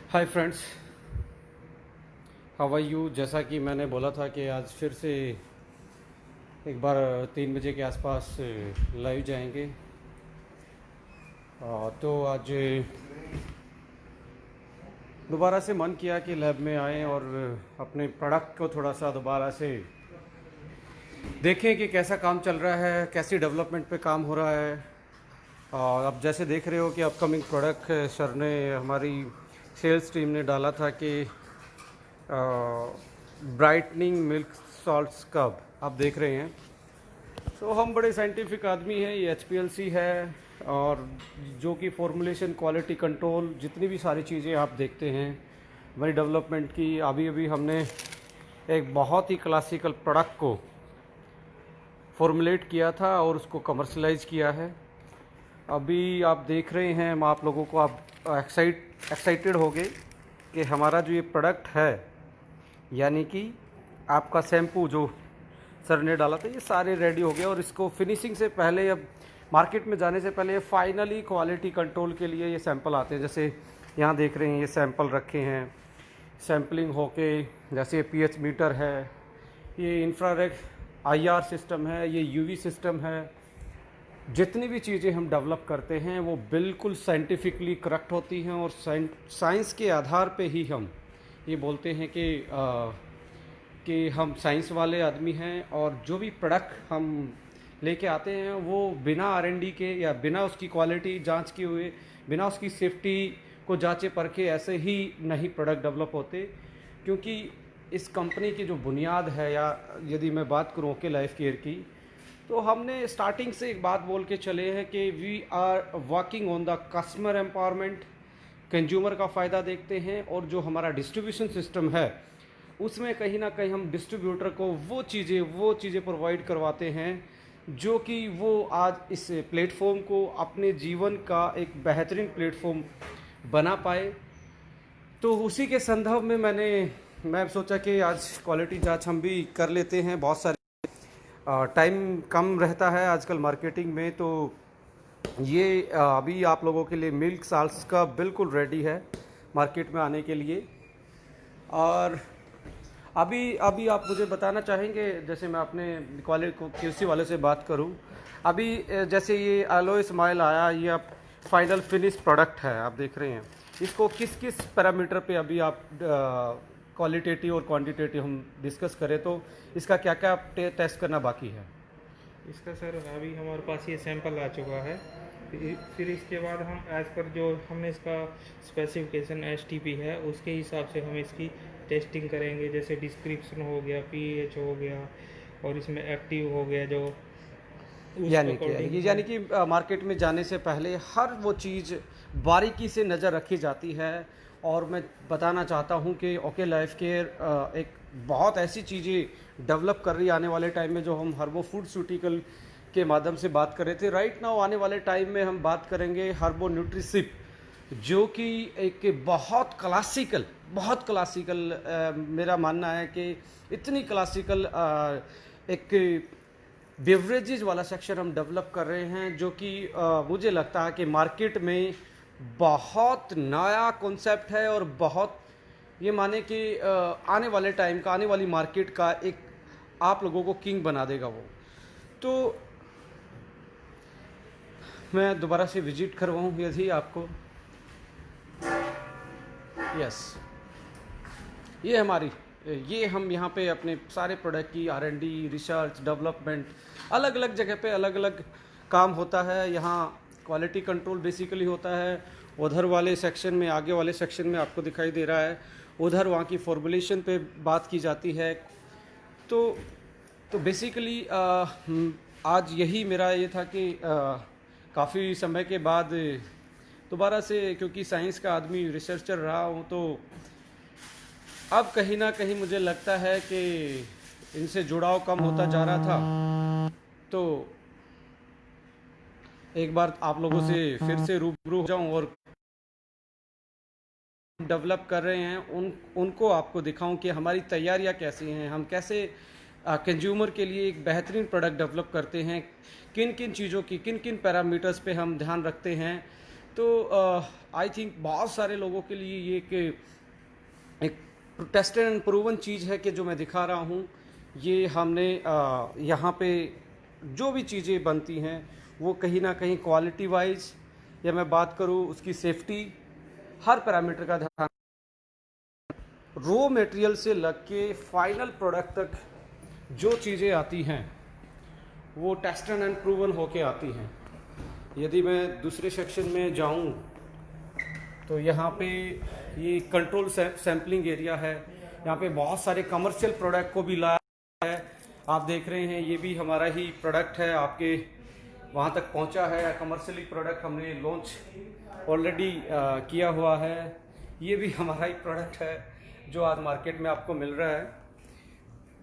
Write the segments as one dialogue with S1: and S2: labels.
S1: Hi friends, how are you. जैसा कि मैंने बोला था कि आज फिर से एक बार 3 बजे के आसपास लाइव जाएंगे। तो आज दोबारा से मन किया कि लैब में आएँ और अपने प्रोडक्ट को थोड़ा सा दोबारा से देखें कि कैसा काम चल रहा है, कैसी डेवलपमेंट पे काम हो रहा है। और अब जैसे देख रहे हो कि अपकमिंग प्रोडक्ट सर ने, हमारी सेल्स टीम ने डाला था कि ब्राइटनिंग मिल्क सॉल्ट स्क्रब आप देख रहे हैं। तो हम बड़े साइंटिफिक आदमी हैं, ये HPLC है और जो कि फॉर्मुलेशन, क्वालिटी कंट्रोल, जितनी भी सारी चीज़ें आप देखते हैं हमारी डेवलपमेंट की। अभी अभी हमने एक बहुत ही क्लासिकल प्रोडक्ट को फॉर्मुलेट किया था और उसको कमर्शलाइज किया है। अभी आप देख रहे हैं, हम आप लोगों को आप एक्साइटेड हो गए कि हमारा जो ये प्रोडक्ट है, यानी कि आपका शैम्पू जो सर ने डाला था, ये सारे रेडी हो गए। और इसको फिनिशिंग से पहले, अब मार्केट में जाने से पहले फाइनली क्वालिटी कंट्रोल के लिए ये सैंपल आते हैं। जैसे यहाँ देख रहे हैं, ये सैंपल रखे हैं, सैम्पलिंग होके, जैसे pH मीटर है, ये इंफ्रारेड IR सिस्टम है, ये UV सिस्टम है। जितनी भी चीज़ें हम डेवलप करते हैं वो बिल्कुल साइंटिफिकली करेक्ट होती हैं और साइंस के आधार पे ही हम ये बोलते हैं कि हम साइंस वाले आदमी हैं। और जो भी प्रोडक्ट हम लेके आते हैं वो बिना R&D के या बिना उसकी क्वालिटी जांच किए हुए, बिना उसकी सेफ्टी को जांचे परखे ऐसे ही नहीं प्रोडक्ट डेवलप होते। क्योंकि इस कंपनी की जो बुनियाद है, या यदि मैं बात करूँ ओके लाइफ केयर की, तो हमने स्टार्टिंग से एक बात बोल के चले हैं कि we are working on the customer empowerment. Consumer का फ़ायदा देखते हैं और जो हमारा डिस्ट्रीब्यूशन सिस्टम है उसमें कहीं ना कहीं हम डिस्ट्रीब्यूटर को वो चीज़ें प्रोवाइड करवाते हैं जो कि वो आज इस प्लेटफॉर्म को अपने जीवन का एक बेहतरीन प्लेटफॉर्म बना पाए। तो उसी के संदर्भ में मैं सोचा कि आज क्वालिटी जांच हम भी कर लेते हैं। बहुत सारे टाइम कम रहता है आजकल मार्केटिंग में, तो ये अभी आप लोगों के लिए मिल्क साल्ट्स का बिल्कुल रेडी है मार्केट में आने के लिए। और अभी अभी आप मुझे बताना चाहेंगे, जैसे मैं अपने QC वाले से बात करूं, अभी जैसे ये एलोए स्माइल आया, ये आप फाइनल फिनिश प्रोडक्ट है, आप देख रहे हैं। इसको किस किस पैरामीटर पे अभी आप क्वालिटेटिव और क्वांटिटेटिव हम डिस्कस करें तो इसका क्या क्या टेस्ट करना बाकी है?
S2: इसका सर अभी हमारे पास ये सैंपल आ चुका है। फिर इसके बाद हम एज़ पर जो हमने इसका स्पेसिफिकेशन STP है उसके हिसाब से हम इसकी टेस्टिंग करेंगे। जैसे डिस्क्रिप्शन हो गया, pH हो गया और इसमें एक्टिव हो गया जो
S1: यानी कि मार्केट में जाने से पहले हर वो चीज़ बारीकी से नज़र रखी जाती है। और मैं बताना चाहता हूँ कि ओके लाइफ केयर एक बहुत ऐसी चीज़ें डेवलप कर रही है आने वाले टाइम में, जो हम हर्बो फूडस्यूटिकल के माध्यम से बात कर रहे थे। राइट नाउ आने वाले टाइम में हम बात करेंगे हर्बो न्यूट्रिसिप, जो कि एक बहुत क्लासिकल मेरा मानना है कि इतनी क्लासिकल एक बेवरेजेज वाला सेक्शन हम डेवलप कर रहे हैं, जो कि मुझे लगता है कि मार्केट में बहुत नया कॉन्सेप्ट है और बहुत, ये माने कि आने वाले टाइम का, आने वाली मार्केट का एक आप लोगों को किंग बना देगा वो। तो मैं दोबारा से विजिट करवाऊँ यदि आपको। यस, ये हम यहाँ पे अपने सारे प्रोडक्ट की R&D, रिसर्च, डेवलपमेंट, अलग अलग जगह पे अलग अलग काम होता है। यहाँ क्वालिटी कंट्रोल बेसिकली होता है। उधर वाले सेक्शन में, आगे वाले सेक्शन में आपको दिखाई दे रहा है, उधर वहाँ की फॉर्मुलेशन पे बात की जाती है। तो बेसिकली आज यही मेरा ये था कि काफ़ी समय के बाद दोबारा से, क्योंकि साइंस का आदमी, रिसर्चर रहा हूँ, तो अब कहीं ना कहीं मुझे लगता है कि इनसे जुड़ाव कम होता जा रहा था। तो एक बार आप लोगों से फिर से रूबरू हो जाऊं और डेवलप कर रहे हैं उनको आपको दिखाऊं कि हमारी तैयारियां कैसी हैं, हम कैसे कंज्यूमर के लिए एक बेहतरीन प्रोडक्ट डेवलप करते हैं, किन किन चीज़ों की, किन किन पैरामीटर्स पे हम ध्यान रखते हैं। तो आई थिंक बहुत सारे लोगों के लिए ये एक टेस्टेड एंड प्रूवन चीज़ है कि जो मैं दिखा रहा हूँ, ये हमने यहाँ पे जो भी चीज़ें बनती हैं वो कहीं ना कहीं क्वालिटी वाइज, या मैं बात करूँ उसकी सेफ्टी, हर पैरामीटर का ध्यान, रॉ मटेरियल से लग के फाइनल प्रोडक्ट तक जो चीज़ें आती हैं वो टेस्टेड एंड प्रूवन होके आती हैं। यदि मैं दूसरे सेक्शन में जाऊं तो यहाँ पे ये कंट्रोल सैम्पलिंग एरिया है। यहाँ पे बहुत सारे कमर्शियल प्रोडक्ट को भी लाया है। आप देख रहे हैं ये भी हमारा ही प्रोडक्ट है, आपके वहाँ तक पहुँचा है। कमर्शियली प्रोडक्ट हमने लॉन्च ऑलरेडी किया हुआ है। ये भी हमारा ही प्रोडक्ट है जो आज मार्केट में आपको मिल रहा है।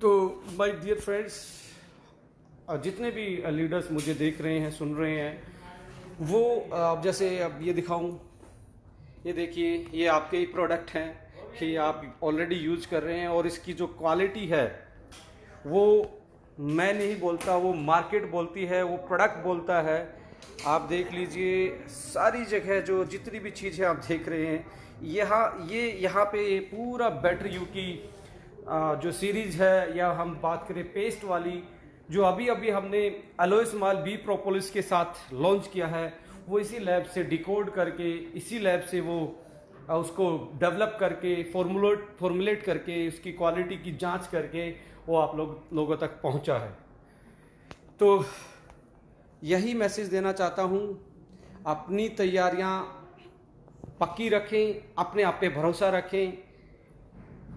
S1: तो माय डियर फ्रेंड्स, जितने भी लीडर्स मुझे देख रहे हैं, सुन रहे हैं, वो जैसे अब ये दिखाऊं, ये देखिए, ये आपके ही प्रोडक्ट हैं कि आप ऑलरेडी यूज कर रहे हैं, और इसकी जो क्वालिटी है वो मैं नहीं बोलता, वो मार्केट बोलती है, वो प्रोडक्ट बोलता है। आप देख लीजिए सारी जगह जो जितनी भी चीज़ें आप देख रहे हैं, यहाँ पे पूरा बेटर यू की जो सीरीज है, या हम बात करें पेस्ट वाली, जो अभी अभी हमने एलोइस माल बी प्रोपोलिस के साथ लॉन्च किया है, वो इसी लैब से डिकोड करके, इसी लैब से वो उसको डेवलप करके, फॉर्मुलेट करके, उसकी क्वालिटी की जांच करके वो आप लोगों तक पहुंचा है। तो यही मैसेज देना चाहता हूं, अपनी तैयारियां पक्की रखें, अपने आप पे भरोसा रखें।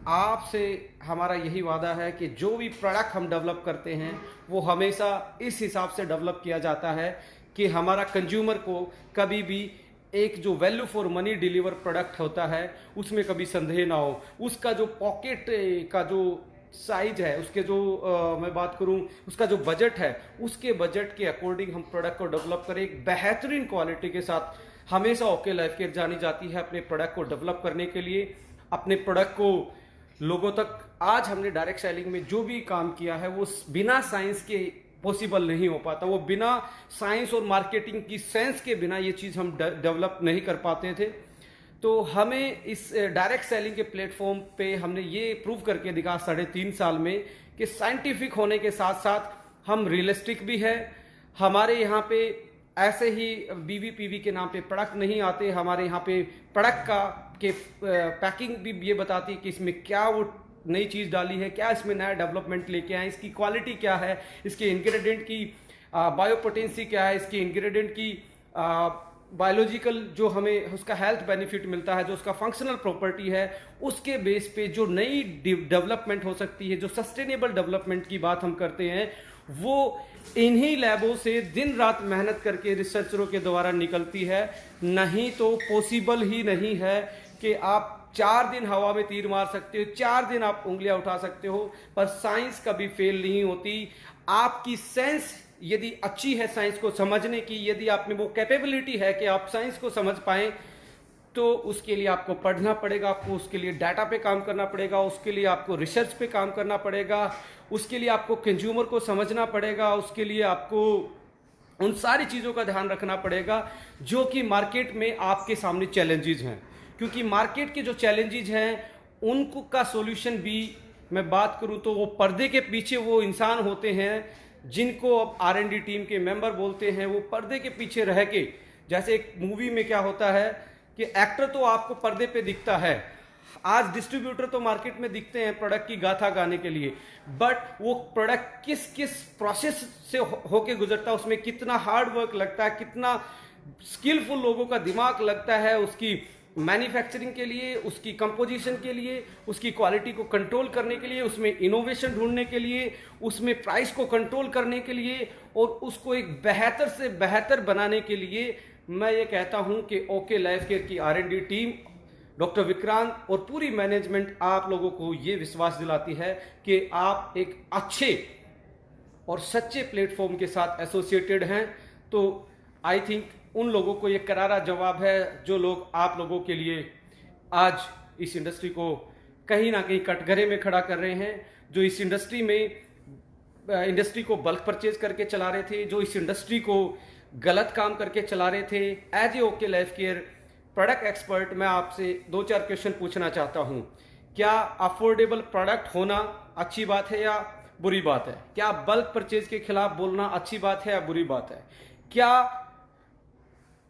S1: आपसे हमारा यही वादा है कि जो भी प्रोडक्ट हम डेवलप करते हैं वो हमेशा इस हिसाब से डेवलप किया जाता है कि हमारा कंज्यूमर को कभी भी एक जो value for money deliver product होता है उसमें कभी संदेह ना हो। उसका जो पॉकेट का जो साइज है, उसके जो मैं बात करूं उसका जो बजट है, उसके बजट के अकॉर्डिंग हम प्रोडक्ट को डेवलप करें एक बेहतरीन क्वालिटी के साथ। हमेशा ओके लाइफ केयर जानी जाती है अपने प्रोडक्ट को डेवलप करने के लिए, अपने प्रोडक्ट को लोगों तक। आज हमने डायरेक्ट सेलिंग में जो भी काम किया है वो बिना साइंस के पॉसिबल नहीं हो पाता, वो बिना साइंस और मार्केटिंग की सेंस के बिना ये चीज़ हम डेवलप नहीं कर पाते थे। तो हमें इस डायरेक्ट सेलिंग के प्लेटफॉर्म पे हमने ये प्रूव करके दिखा 3.5 साल में कि साइंटिफिक होने के साथ साथ हम रियलिस्टिक भी है। हमारे यहाँ पे ऐसे ही बीवीपीवी के नाम पे प्रोडक्ट नहीं आते, हमारे यहाँ पे प्रोडक्ट का के पैकिंग भी ये बताती है कि इसमें क्या वो नई चीज़ डाली है, क्या इसमें नया डेवलपमेंट लेके आए, इसकी क्वालिटी क्या है, इसके इंग्रेडिएंट की बायोपोटेंसी क्या है, इसके इंग्रेडिएंट की बायोलॉजिकल जो हमें उसका हेल्थ बेनिफिट मिलता है, जो उसका फंक्शनल प्रॉपर्टी है, उसके बेस पे जो नई डेवलपमेंट हो सकती है, जो सस्टेनेबल डेवलपमेंट की बात हम करते हैं, वो इन्हीं लैबों से दिन रात मेहनत करके रिसर्चरों के द्वारा निकलती है। नहीं तो पॉसिबल ही नहीं है कि आप 4 दिन हवा में तीर मार सकते हो, 4 दिन आप उंगलियां उठा सकते हो, पर साइंस कभी फेल नहीं होती। आपकी सेंस यदि अच्छी है साइंस को समझने की, यदि आप में वो कैपेबिलिटी है कि आप साइंस को समझ पाएं, तो उसके लिए आपको पढ़ना पड़ेगा, आपको उसके लिए डाटा पे काम करना पड़ेगा, उसके लिए आपको रिसर्च पे काम करना पड़ेगा, उसके लिए आपको कंज्यूमर को समझना पड़ेगा, उसके लिए आपको उन सारी चीज़ों का ध्यान रखना पड़ेगा जो कि मार्केट में आपके सामने चैलेंजेस हैं। क्योंकि मार्केट के जो चैलेंजेस हैं उनको का सॉल्यूशन भी मैं बात करूं तो वो पर्दे के पीछे वो इंसान होते हैं जिनको अब R&D टीम के मेंबर बोलते हैं। वो पर्दे के पीछे रह के, जैसे एक मूवी में क्या होता है कि एक्टर तो आपको पर्दे पे दिखता है, आज डिस्ट्रीब्यूटर तो मार्केट में दिखते हैं प्रोडक्ट की गाथा गाने के लिए, बट वो प्रोडक्ट किस किस प्रोसेस से होके गुजरता है, उसमें कितना हार्ड वर्क लगता है, कितना स्किलफुल लोगों का दिमाग लगता है उसकी मैन्युफैक्चरिंग के लिए, उसकी कंपोजिशन के लिए, उसकी क्वालिटी को कंट्रोल करने के लिए, उसमें इनोवेशन ढूंढने के लिए, उसमें प्राइस को कंट्रोल करने के लिए, और उसको एक बेहतर से बेहतर बनाने के लिए मैं ये कहता हूं कि ओके लाइफ केयर की R&D टीम, डॉक्टर विक्रांत और पूरी मैनेजमेंट आप लोगों को ये विश्वास दिलाती है कि आप एक अच्छे और सच्चे प्लेटफॉर्म के साथ एसोसिएटेड हैं। तो आई थिंक उन लोगों को ये करारा जवाब है जो लोग आप लोगों के लिए आज इस इंडस्ट्री को कहीं ना कहीं कटघरे में खड़ा कर रहे हैं, जो इस इंडस्ट्री को बल्क परचेज करके चला रहे थे, जो इस इंडस्ट्री को गलत काम करके चला रहे थे। As a OK Life Care product expert मैं आपसे 2-4 क्वेश्चन पूछना चाहता हूं। क्या अफोर्डेबल प्रोडक्ट होना अच्छी बात है या बुरी बात है? क्या बल्क परचेज के खिलाफ बोलना अच्छी बात है या बुरी बात है? क्या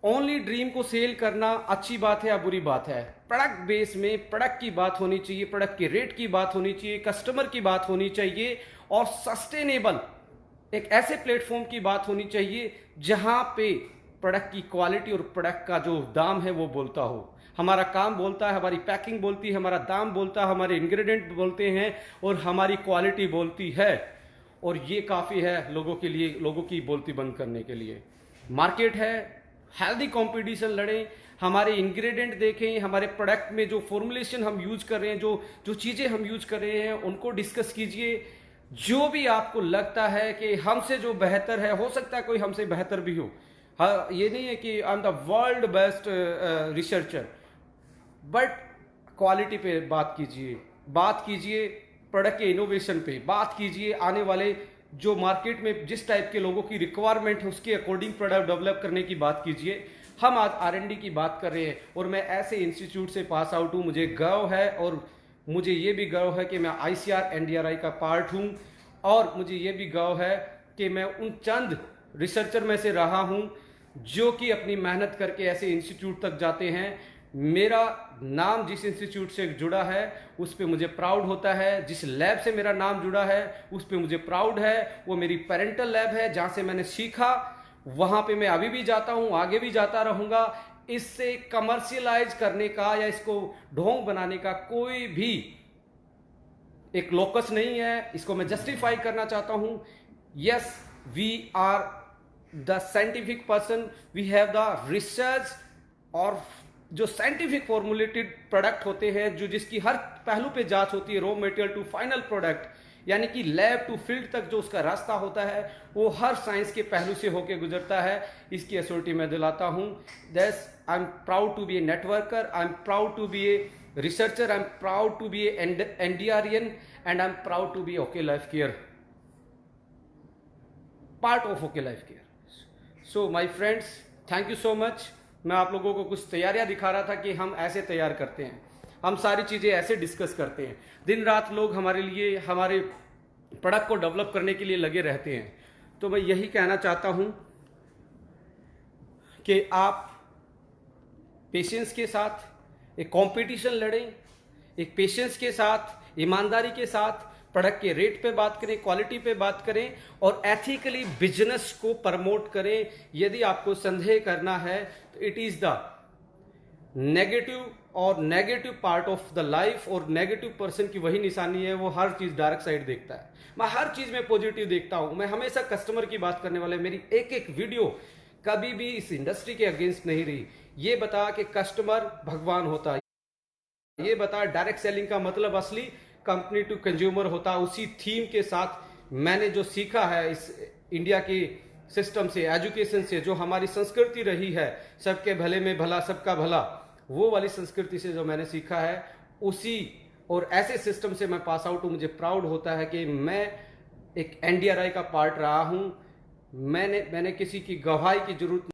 S1: ओनली ड्रीम को सेल करना अच्छी बात है या बुरी बात है? प्रोडक्ट बेस में प्रोडक्ट की बात होनी चाहिए, प्रोडक्ट के रेट की बात होनी चाहिए, कस्टमर की बात होनी चाहिए और सस्टेनेबल एक ऐसे प्लेटफॉर्म की बात होनी चाहिए जहां पे प्रोडक्ट की क्वालिटी और प्रोडक्ट का जो दाम है वो बोलता हो। हमारा काम बोलता है, हमारी पैकिंग बोलती है, हमारा दाम बोलता है, हमारे इंग्रेडिएंट बोलते हैं और हमारी क्वालिटी बोलती है। और ये काफ़ी है लोगों के लिए, लोगों की बोलती बंद करने के लिए। मार्केट है, हेल्दी कंपटीशन लड़ें, हमारे इंग्रेडिएंट देखें, हमारे प्रोडक्ट में जो फॉर्मुलेशन हम यूज कर रहे हैं, जो जो चीज़ें हम यूज कर रहे हैं उनको डिस्कस कीजिए। जो भी आपको लगता है कि हमसे जो बेहतर है, हो सकता है कोई हमसे बेहतर भी हो। हाँ, ये नहीं है कि I am the world best researcher, but quality पे बात कीजिए, बात कीजिए प्रोडक्ट के इनोवेशन पे, बात कीजिए आने वाले जो मार्केट में जिस टाइप के लोगों की रिक्वायरमेंट है उसके अकॉर्डिंग प्रोडक्ट डेवलप करने की बात कीजिए। हम आज R&D की बात कर रहे हैं और मैं ऐसे इंस्टीट्यूट से पास आउट हूँ, मुझे गर्व है और मुझे ये भी गर्व है कि मैं ICR NDRI का पार्ट हूँ और मुझे ये भी गर्व है कि मैं उन चंद रिसर्चर में से रहा हूँ जो कि अपनी मेहनत करके ऐसे इंस्टीट्यूट तक जाते हैं। मेरा नाम जिस इंस्टीट्यूट से जुड़ा है उस पे मुझे प्राउड होता है, जिस लैब से मेरा नाम जुड़ा है उस पे मुझे प्राउड है। वो मेरी पेरेंटल लैब है जहाँ से मैंने सीखा, वहाँ पे मैं अभी भी जाता हूँ, आगे भी जाता रहूँगा। इससे कमर्शियलाइज करने का या इसको ढोंग बनाने का कोई भी एक लोकस नहीं है। इसको मैं जस्टिफाई करना चाहता हूँ। Yes, we are the scientific person, we have the research, और जो साइंटिफिक फॉर्मुलेटेड प्रोडक्ट होते हैं, जो जिसकी हर पहलू पे जांच होती है, raw material to final product, यानी कि लैब टू फील्ड तक जो उसका रास्ता होता है वो हर साइंस के पहलू से होकर गुजरता है। इसकी एश्योरिटी मैं दिलाता हूँ। That's I am proud to be a networker, I am proud to be a researcher, I am proud to be a NDRian, and I am proud to be OK Life Care, part of OK Life Care. So my friends, thank you so much. मैं आप लोगों को कुछ तैयारियां दिखा रहा था कि हम ऐसे तैयार करते हैं, हम सारी चीज़ें ऐसे डिस्कस करते हैं। दिन रात लोग हमारे लिए, हमारे प्रोडक्ट को डेवलप करने के लिए लगे रहते हैं। तो मैं यही कहना चाहता हूं कि आप पेशेंस के साथ एक कंपटीशन लड़ें, एक पेशेंस के साथ, ईमानदारी के साथ प्रोडक्ट के रेट पे बात करें, क्वालिटी पे बात करें और एथिकली बिजनेस को प्रमोट करें। यदि आपको संदेह करना है तो it is the negative part of the life, और नेगेटिव पर्सन की वही निशानी है, वो हर चीज डार्क साइड देखता है। मैं हर चीज में पॉजिटिव देखता हूं। मैं हमेशा कस्टमर की बात करने वाले, मेरी एक एक वीडियो कभी भी इस इंडस्ट्री के अगेंस्ट नहीं रही। ये बता कि कस्टमर भगवान होता है, ये बता डायरेक्ट सेलिंग का मतलब असली कंपनी टू कंज्यूमर होता है। उसी थीम के साथ मैंने जो सीखा है इस इंडिया की सिस्टम से, एजुकेशन से, जो हमारी संस्कृति रही है सबके भले में भला सबका भला, वो वाली संस्कृति से जो मैंने सीखा है, उसी और ऐसे सिस्टम से मैं पास आउट हूँ। मुझे प्राउड होता है कि मैं एक NDRI का पार्ट रहा हूँ। मैंने किसी की गवाही की जरूरत